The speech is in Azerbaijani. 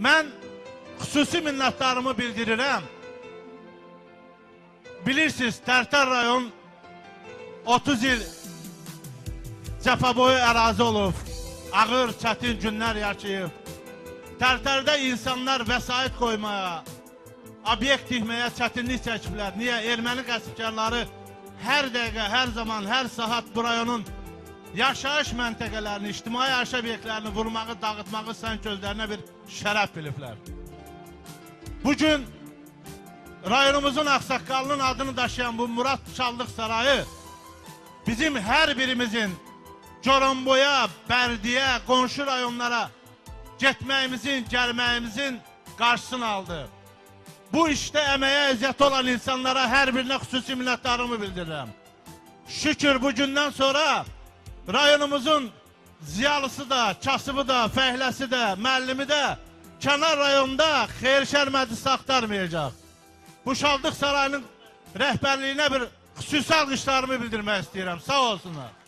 Mən xüsusi minnətdarımı bildirirəm. Bilirsiniz, Tərtər rayon 30 il cəfaboyu ərazi olub, ağır, çətin günlər yaşayıb. Tərtərdə insanlar vəsait qoymaya, obyekt tikməyə çətinlik çəkiblər. Niyə? Erməni qəsbkarları hər dəqiqə, hər zaman, hər saat bu rayonun yaşayış məntəqələrini, ictimai yaşayış obyektlərini vurmağı, dağıtmağı sən gözlərinə bir şərəf biliblər. Bugün rayonumuzun ağsaqqalının adını daşıyan bu Murad Çallıq Sarayı bizim hər birimizin Goranboya, Bərdiyə, qonşu rayonlara getməyimizin, gəlməyimizin qarşısını aldı. Bu işdə əməyə əziyyəti olan insanlara hər birinə xüsusi minnətdarımı bildirirəm. Şükür bugündən sonra rayonumuzun ziyalısı da, kasıbı da, fəhləsi də, müəllimi də kənar rayonda xeyir-şər məclisi axtarmayacaq. Bu Şallıq Sarayının rəhbərliyinə bir xüsusi alqışlarımı bildirmək istəyirəm. Sağ olsunlar.